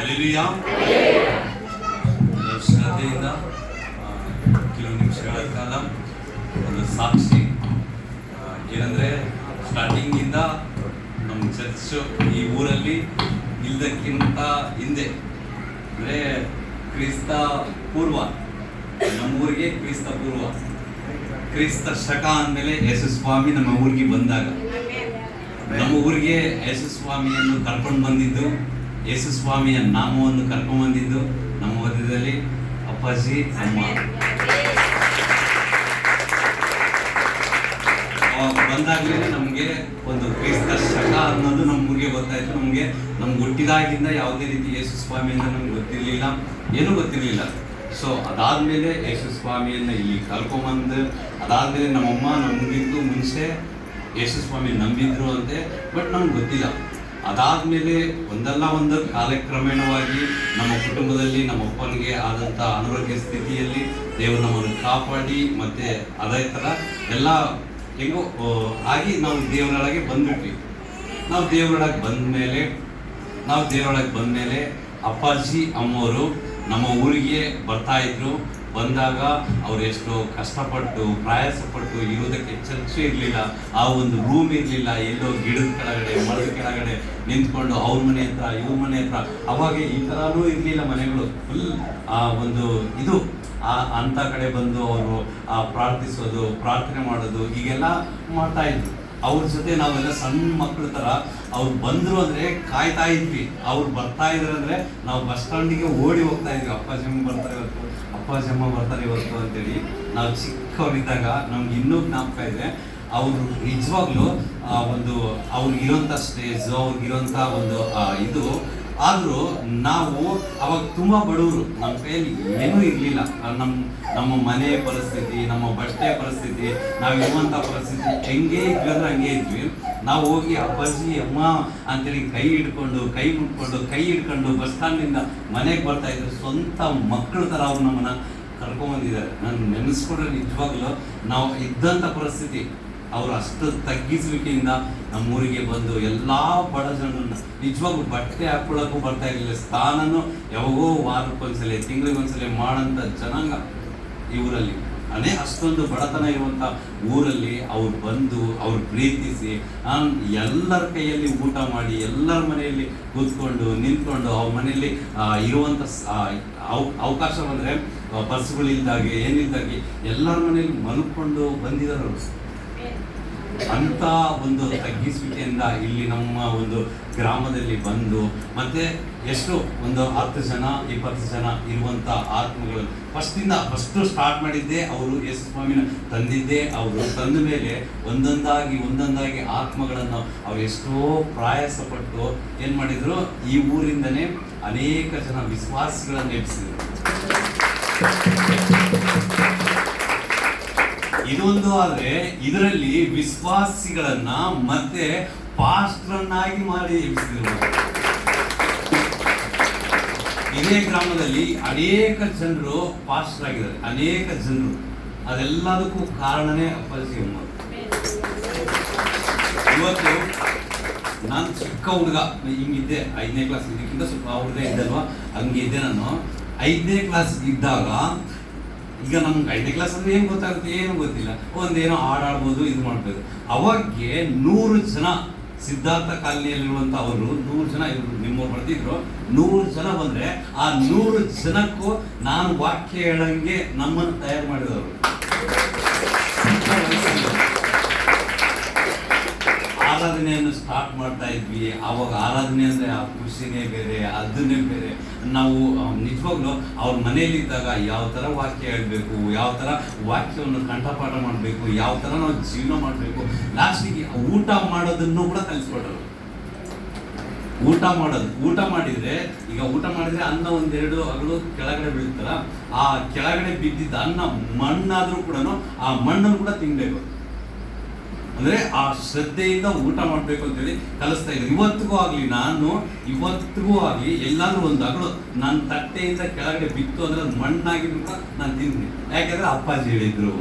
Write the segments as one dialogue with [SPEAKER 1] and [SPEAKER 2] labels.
[SPEAKER 1] Hallelujah. ಶ್ರದ್ಧೆಯಿಂದ ಕೆಲವು ನಿಮಿಷಗಳ ಕಾಲ ಒಂದು ಸಾಕ್ಷಿ ಏನಂದರೆ, ಸ್ಟಾರ್ಟಿಂಗಿಂದ ನಮ್ಮ ಚರ್ಚು ಈ ಊರಲ್ಲಿ ಇಲ್ಲದಕ್ಕಿಂತ ಹಿಂದೆ ಅಂದರೆ ಕ್ರಿಸ್ತ ಪೂರ್ವ, ನಮ್ಮೂರಿಗೆ ಕ್ರಿಸ್ತ ಪೂರ್ವ, ಕ್ರಿಸ್ತ ಶಕ ಅಂದಮೇಲೆ ಯೇಸುಸ್ವಾಮಿ ನಮ್ಮ ಊರಿಗೆ ಬಂದಾಗ, ನಮ್ಮ ಊರಿಗೆ ಯೇಸುಸ್ವಾಮಿಯನ್ನು ಕರ್ಕೊಂಡು ಬಂದಿದ್ದು, ಯೇಸುಸ್ವಾಮಿಯ ನಾಮವನ್ನು ಕರ್ಕೊಂಡು ಬಂದಿದ್ದು ನಮ್ಮ ಮಧ್ಯದಲ್ಲಿ ಅಪ್ಪಾಜಿ ಅಮ್ಮ. ಬಂದಾಗಲೇ ನಮಗೆ ಒಂದು ಕ್ರಿಸ್ತ ಶಕ ಅನ್ನೋದು ನಮ್ಮ ಊರಿಗೆ ಗೊತ್ತಾಯಿತು. ನಮ್ಗೆ ಹುಟ್ಟಿದಾಗಿಂದ ಯಾವುದೇ ರೀತಿ ಯೇಸುಸ್ವಾಮಿಯಿಂದ ನಮ್ಗೆ ಗೊತ್ತಿರಲಿಲ್ಲ, ಏನೂ ಗೊತ್ತಿರಲಿಲ್ಲ. ಸೊ ಅದಾದಮೇಲೆ ಯೇಸುಸ್ವಾಮಿಯನ್ನು ಇಲ್ಲಿ ಕರ್ಕೊಂಬಂದು, ಅದಾದಮೇಲೆ ನಮ್ಮಮ್ಮ ನಮಗಿಂತೂ ಮುಂಚೆ ಯೇಸುಸ್ವಾಮಿ ನಂಬಿದ್ರು ಅಂತೆ, ಬಟ್ ನಮ್ಗೆ ಗೊತ್ತಿಲ್ಲ. ಅದಾದಮೇಲೆ ಒಂದಲ್ಲ ಒಂದು ಕಾಲಕ್ರಮೇಣವಾಗಿ ನಮ್ಮ ಕುಟುಂಬದಲ್ಲಿ ನಮ್ಮ ಅಪ್ಪನಿಗೆ ಆದಂಥ ಅನಾರೋಗ್ಯ ಸ್ಥಿತಿಯಲ್ಲಿ ದೇವರು ನಮ್ಮನ್ನು ಕಾಪಾಡಿ, ಮತ್ತು ಅದೇ ಥರ ಎಲ್ಲ ಹೆಂಗೋ ಆಗಿ ನಾವು ದೇವರೊಳಗೆ ಬಂದ್ಬಿಟ್ವಿ. ನಾವು ದೇವರೊಳಗೆ ಬಂದಮೇಲೆ ಅಪ್ಪಾಜಿ ಅಮ್ಮವರು ನಮ್ಮ ಊರಿಗೆ ಬರ್ತಾಯಿದ್ರು. ಬಂದಾಗ ಅವ್ರು ಎಷ್ಟೋ ಕಷ್ಟಪಟ್ಟು ಪ್ರಯಾಸಪಟ್ಟು ಇರೋದಕ್ಕೆ ಚರ್ಚೆ ಇರಲಿಲ್ಲ, ಆ ಒಂದು ರೂಮ್ ಇರಲಿಲ್ಲ, ಎಲ್ಲೋ ಗಿಡದ ಕೆಳಗಡೆ ಮರದ ಕೆಳಗಡೆ ನಿಂತ್ಕೊಂಡು ಅವ್ರ ಮನೆ ಹತ್ರ ಇವ್ರ ಮನೆ ಹತ್ರ, ಅವಾಗ ಈ ಥರನೂ ಇರಲಿಲ್ಲ ಮನೆಗಳು. ಫುಲ್ ಒಂದು ಇದು ಅಂಥ ಕಡೆ ಬಂದು ಅವರು ಪ್ರಾರ್ಥಿಸೋದು, ಪ್ರಾರ್ಥನೆ ಮಾಡೋದು ಹೀಗೆಲ್ಲ ಮಾಡ್ತಾಯಿದ್ರು. ಅವ್ರ ಜೊತೆ ನಾವೆಲ್ಲ ಸಣ್ಣ ಮಕ್ಕಳ ಥರ ಅವ್ರು ಬಂದರು ಅಂದರೆ ಕಾಯ್ತಾ ಇದ್ವಿ. ಅವ್ರು ಬರ್ತಾ ಇದ್ರು ಅಂದರೆ ನಾವು ಬಸ್ ಸ್ಟ್ಯಾಂಡಿಗೆ ಓಡಿ ಹೋಗ್ತಾ ಇದ್ವಿ. ಅಪ್ಪಾಜಮ್ಮ ಬರ್ತಾರೆ ಇವತ್ತು, ಅಪ್ಪಾಜಮ್ಮ ಬರ್ತಾರೆ ಇವತ್ತು ಅಂತೇಳಿ. ನಾವು ಚಿಕ್ಕವರಿದ್ದಾಗ ನಮ್ಗೆ ಇನ್ನೂ ಜ್ಞಾಪಕ ಇದೆ. ಅವರು ನಿಜವಾಗ್ಲೂ ಒಂದು ಅವ್ರಿಗಿರೋಂಥ ಸ್ಟೇಜು, ಅವ್ರಿಗಿರೋಂಥ ಒಂದು ಇದು. ಆದರೂ ನಾವು ಅವಾಗ ತುಂಬ ಬಡವರು, ನಮ್ಮ ಕೈಯಲ್ಲಿ ಏನೂ ಇರಲಿಲ್ಲ. ನಮ್ಮ ಮನೆ ಪರಿಸ್ಥಿತಿ, ನಮ್ಮ ಬಟ್ಟೆ ಪರಿಸ್ಥಿತಿ, ನಾವಿರುವಂಥ ಪರಿಸ್ಥಿತಿ ಹೆಂಗೆ ಇದ್ವಿ ಅಂದ್ರೆ ಹಂಗೆ ಇದ್ವಿ. ನಾವು ಹೋಗಿ ಅಪ್ಪಾಜಿ ಅಮ್ಮ ಅಂತೇಳಿ ಕೈ ಹಿಡ್ಕೊಂಡು ಬಸ್ ಸ್ಟ್ಯಾಂಡಿಂದ ಮನೆಗೆ ಬರ್ತಾಯಿದ್ರು. ಸ್ವಂತ ಮಕ್ಕಳ ಥರ ಅವ್ರು ನಮ್ಮನ್ನು ಕರ್ಕೊಂಬಂದಿದ್ದಾರೆ. ನಾನು ನೆನೆಸ್ಕೊಂಡ್ರೆ ನಿಜವಾಗ್ಲೂ ನಾವು ಇದ್ದಂಥ ಪರಿಸ್ಥಿತಿ, ಅವರು ಅಷ್ಟು ತಗ್ಗಿಸುವಿಕೆಯಿಂದ ನಮ್ಮೂರಿಗೆ ಬಂದು ಎಲ್ಲ ಬಡ ಜನರನ್ನ ನಿಜವಾಗ್ಲೂ ಬಟ್ಟೆ ಹಾಕ್ಕೊಳ್ಳೋಕ್ಕೂ ಬರ್ತಾ ಇರಲಿಲ್ಲ. ಸ್ನಾನನೂ ಯಾವಾಗೋ ವಾರಕ್ಕೊಂದ್ಸಲ ತಿಂಗಳಿಗೊಂದ್ಸಲ ಮಾಡೋಂಥ ಜನಾಂಗ ಈ ಊರಲ್ಲಿ. ಅಷ್ಟೊಂದು ಬಡತನ ಇರುವಂಥ ಊರಲ್ಲಿ ಅವ್ರು ಬಂದು ಅವ್ರು ಪ್ರೀತಿಸಿ, ಎಲ್ಲರ ಕೈಯಲ್ಲಿ ಊಟ ಮಾಡಿ, ಎಲ್ಲರ ಮನೆಯಲ್ಲಿ ಕೂತ್ಕೊಂಡು ನಿಂತ್ಕೊಂಡು, ಅವ್ರ ಮನೆಯಲ್ಲಿ ಇರುವಂಥ ಅವಕಾಶ ಬಂದರೆ ಬಸ್ಗಳಿಲ್ದಾಗೆ ಏನಿಲ್ದಾಗೆ ಎಲ್ಲರ ಮನೆಯಲ್ಲಿ ಮಲ್ಕೊಂಡು ಬಂದಿದ್ದಾರೆ ಅವರು. ಅಂಥ ಒಂದು ತಗ್ಗಿಸುವಿಕೆಯಿಂದ ಇಲ್ಲಿ ನಮ್ಮ ಒಂದು ಗ್ರಾಮದಲ್ಲಿ ಬಂದು, ಮತ್ತು ಎಷ್ಟು ಒಂದು 10 ಜನ 20 ಜನ ಇರುವಂಥ ಆತ್ಮಗಳು ಫಸ್ಟು ಸ್ಟಾರ್ಟ್ ಮಾಡಿದ್ದೇ ಅವರು. ಯೇಸುಸ್ವಾಮಿನ ತಂದಿದ್ದೇ ಅವರು. ತಂದ ಮೇಲೆ ಒಂದೊಂದಾಗಿ ಆತ್ಮಗಳನ್ನು ಅವ್ರು ಎಷ್ಟೋ ಪ್ರಯಾಸಪಟ್ಟು ಏನು ಮಾಡಿದರು, ಈ ಊರಿಂದನೇ ಅನೇಕ ಜನ ವಿಶ್ವಾಸಿಗಳನ್ನು ಎಬ್ಬಿಸಿದರು. ಇದೊಂದು. ಆದರೆ ಇದರಲ್ಲಿ ವಿಶ್ವಾಸಿಗಳನ್ನ ಮತ್ತೆ ಪಾಸ್ಟರನ್ನಾಗಿ ಮಾಡಿ ಎಬ್ಬಿಸಿದ್ರು. ಇದೇ ಗ್ರಾಮದಲ್ಲಿ ಅನೇಕ ಜನರು ಪಾಸ್ಟರ್ ಆಗಿದ್ದಾರೆ, ಅನೇಕ ಜನರು. ಅದೆಲ್ಲದಕ್ಕೂ ಕಾರಣನೇ ಅಪ್ಪಾಜಿ ಅಮ್ಮ. ಇವತ್ತು ನಾನು ಚಿಕ್ಕ ಹುಡುಗ ಹಿಂಗಿದ್ದೆ, 5ನೇ ಕ್ಲಾಸ್, ಇದಕ್ಕಿಂತ ಸ್ವಲ್ಪ ಹುಡುಗ ಇದ್ದಲ್ವಾ, ಹಂಗಿದ್ದೆ ನಾನು 5ನೇ ಕ್ಲಾಸ್ ಇದ್ದಾಗ. ಈಗ ನಮ್ಗೆ 5ನೇ ಕ್ಲಾಸ್ ಅಂದರೆ ಏನು ಗೊತ್ತಾಗುತ್ತೆ, ಏನು ಗೊತ್ತಿಲ್ಲ. ಒಂದೇನೋ ಹಾಡಾಡ್ಬೋದು, ಇದು ಮಾಡ್ಬೋದು. ಅವಾಗೆ 100 ಜನ ಸಿದ್ಧಾರ್ಥ ಕಾಲನಿಯಲ್ಲಿರುವಂಥ ಅವರು 100 ಜನ ಇವರು, ನಿಮ್ಮವ್ರು ಬರ್ತಿದ್ರು. 100 ಜನ ಬಂದರೆ ಆ 100 ಜನಕ್ಕೂ ನಾನು ವಾಕ್ಯ ಹೇಳಂಗೆ ನಮ್ಮನ್ನು ತಯಾರು ಮಾಡಿದವರು. ಆರಾಧನೆಯನ್ನು ಸ್ಟಾರ್ಟ್ ಮಾಡ್ತಾ ಇದ್ವಿ. ಆವಾಗ ಆರಾಧನೆ ಅಂದರೆ ಆ ಖುಷಿನೇ ಬೇರೆ, ಅದನ್ನೇ ಬೇರೆ. ನಾವು ನಿಜವಾಗ್ಲೂ ಅವ್ರ ಮನೆಯಲ್ಲಿದ್ದಾಗ ಯಾವ ಥರ ವಾಕ್ಯ ಹೇಳಬೇಕು, ಯಾವ ಥರ ವಾಕ್ಯವನ್ನು ಕಂಠಪಾಠ ಮಾಡಬೇಕು, ಯಾವ ಥರ ನಾವು ಜೀವನ ಮಾಡಬೇಕು, ಲಾಸ್ಟಿಗೆ ಊಟ ಮಾಡೋದನ್ನು ಕೂಡ ಕಲಿಸ್ಕೊಟ್ರು. ಊಟ ಮಾಡಿದರೆ ಅನ್ನ 1-2 ಅಗಳು ಕೆಳಗಡೆ ಬೀಳ್ತಾರ, ಆ ಕೆಳಗಡೆ ಬಿದ್ದಿದ್ದ ಅನ್ನ ಮಣ್ಣಾದರೂ ಕೂಡ ಆ ಮಣ್ಣನ್ನು ಕೂಡ ತಿನ್ನಬೇಕು. ಅಂದರೆ ಆ ಶ್ರದ್ಧೆಯಿಂದ ಊಟ ಮಾಡಬೇಕು ಅಂತೇಳಿ ಕಲಿಸ್ತಾ ಇದ್ರು. ಇವತ್ತಿಗೂ ಆಗಲಿ ಎಲ್ಲಾದ್ರೂ ಒಂದು ಅಗಳು ನನ್ನ ತಟ್ಟೆಯಿಂದ ಕೆಳಗಡೆ ಬಿತ್ತು ಅಂದರೆ ಅದು ಮಣ್ಣಾಗಿದ್ರು ಕೂಡ ನಾನು ತಿಂತೀನಿ. ಯಾಕೆಂದರೆ ಅಪ್ಪಾಜಿ ಹೇಳಿದ್ರು.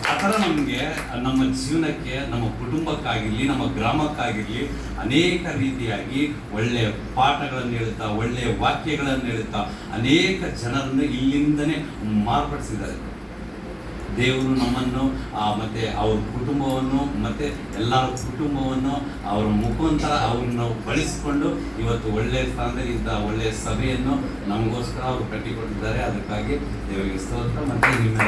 [SPEAKER 1] ಆ ಥರ ನಮಗೆ ನಮ್ಮ ಜೀವನಕ್ಕೆ, ನಮ್ಮ ಕುಟುಂಬಕ್ಕಾಗಿರಲಿ, ನಮ್ಮ ಗ್ರಾಮಕ್ಕಾಗಿರಲಿ ಅನೇಕ ರೀತಿಯಾಗಿ ಒಳ್ಳೆಯ ಪಾಠಗಳನ್ನು ಹೇಳುತ್ತಾ, ಒಳ್ಳೆಯ ವಾಕ್ಯಗಳನ್ನು ಹೇಳುತ್ತಾ ಅನೇಕ ಜನರನ್ನು ಇಲ್ಲಿಂದನೇ ಮಾರ್ಪಡಿಸಿದ್ದಾರೆ. ದೇವರು ನಮ್ಮನ್ನು ಮತ್ತು ಅವ್ರ ಕುಟುಂಬವನ್ನು ಮತ್ತು ಎಲ್ಲರ ಕುಟುಂಬವನ್ನು ಅವರ ಮುಖಾಂತರ ಅವ್ರನ್ನ ಬಳಸಿಕೊಂಡು ಇವತ್ತು ಒಳ್ಳೆಯ ಸ್ಥಾನದಲ್ಲಿ ಇಂಥ ಒಳ್ಳೆಯ ಸಭೆಯನ್ನು ನಮಗೋಸ್ಕರ ಅವರು ಕಟ್ಟಿಕೊಟ್ಟಿದ್ದಾರೆ. ಅದಕ್ಕಾಗಿ ದೇವರಿಗೆ ಸ್ತೋತ್ರ. ಮತ್ತು ನಿಮ್ಮ